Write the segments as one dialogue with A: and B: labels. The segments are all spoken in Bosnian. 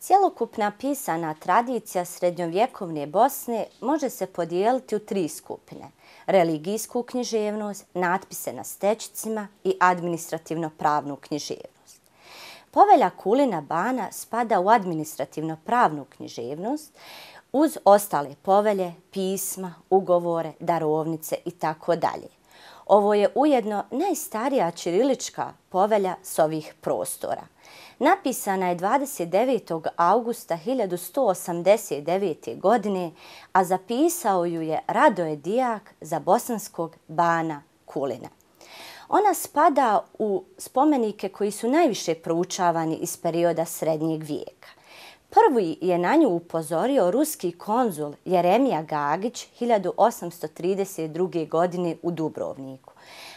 A: Cjelokupna pisana tradicija srednjovjekovne Bosne može se podijeliti u tri skupine: religijsku književnost, natpise na stećicima i administrativno-pravnu književnost. Povelja Kulina Bana spada u administrativno-pravnu književnost uz ostale povelje, pisma, ugovore, darovnice itd. Ovo je ujedno najstarija ćirilička povelja s ovih prostora. Napisana je 29. augusta 1189. godine, a zapisao ju je Radoje Dijak za bosanskog bana Kulina. Ona spada u spomenike koji su najviše proučavani iz perioda srednjeg vijeka. Prvi je na nju upozorio ruski konzul Jeremija Gagić 1832. godine u Dubrovniku,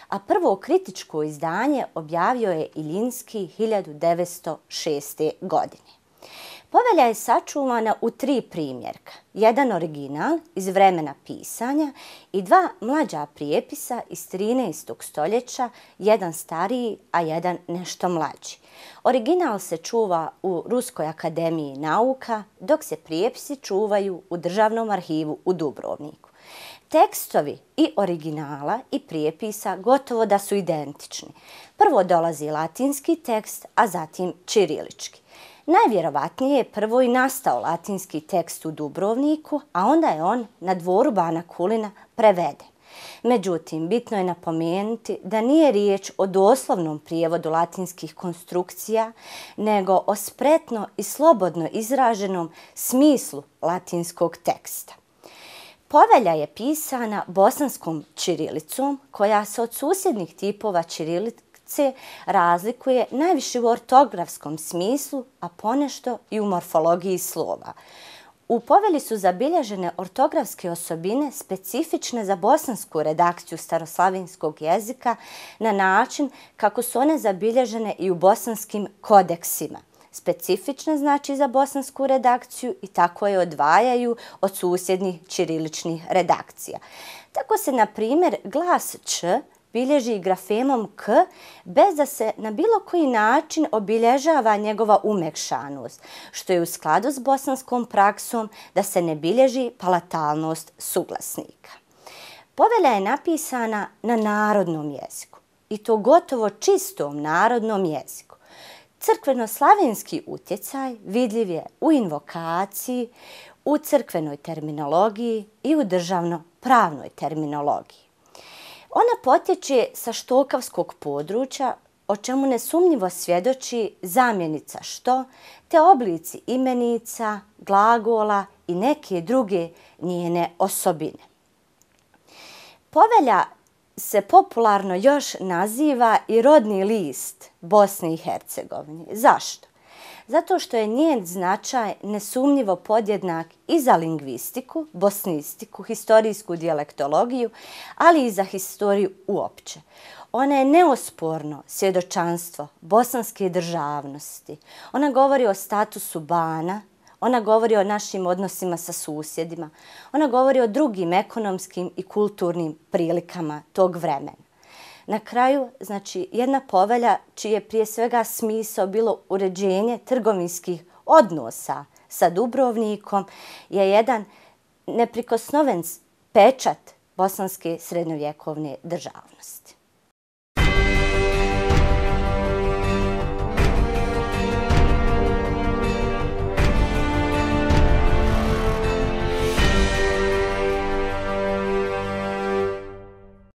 A: a prvo kritičko izdanje objavio je Iljinski 1906. godine. Povelja je sačuvana u tri primjerka, jedan original iz vremena pisanja i dva mlađa prijepisa iz 13. stoljeća, jedan stariji, a jedan nešto mlađi. Original se čuva u Ruskoj akademiji nauka, dok se prijepisi čuvaju u Državnom arhivu u Dubrovniku. Tekstovi i originala i prijepisa gotovo da su identični. Prvo dolazi latinski tekst, a zatim ćirilički. Najvjerovatnije je prvo i nastao latinski tekst u Dubrovniku, a onda je on na dvoru bana Kulina preveden. Međutim, bitno je napomenuti da nije riječ o doslovnom prijevodu latinskih konstrukcija, nego o spretno i slobodno izraženom smislu latinskog teksta. Povelja je pisana bosanskom ćirilicom, koja se od susjednih tipova ćirilice razlikuje najviše u ortografskom smislu, a ponešto i u morfologiji slova. U povelji su zabilježene ortografske osobine specifične za bosansku redakciju staroslavenskog jezika na način kako su one zabilježene i u bosanskim kodeksima. Specifične znači za bosansku redakciju i tako je odvajaju od susjednih ćiriličnih redakcija. Tako se, na primjer, glas č bilježi grafemom k bez da se na bilo koji način obilježava njegova umekšanost, što je u skladu s bosanskom praksom da se ne bilježi palatalnost suglasnika. Povelja je napisana na narodnom jeziku i to gotovo čistom narodnom jeziku. Crkveno-slavenski utjecaj vidljiv je u invokaciji, u crkvenoj terminologiji i u državno-pravnoj terminologiji. Ona potječe sa štokavskog područja, o čemu nesumnjivo svjedoči zamjenica što, te oblici imenica, glagola i neke druge njene osobine. Povelja se popularno još naziva i rodni list Bosne i Hercegovine. Zašto? Zato što je njen značaj nesumnjivo podjednak i za lingvistiku, bosnistiku, historijsku dijalektologiju, ali i za historiju uopće. Ona je neosporno svjedočanstvo bosanske državnosti. Ona govori o statusu bana, ona govori o našim odnosima sa susjedima, ona govori o drugim ekonomskim i kulturnim prilikama tog vremena. Na kraju, znači, jedna povelja čiji je prije svega smisao bilo uređenje trgovinskih odnosa sa Dubrovnikom je jedan neprikosnoven pečat bosanske srednjovjekovne državnosti.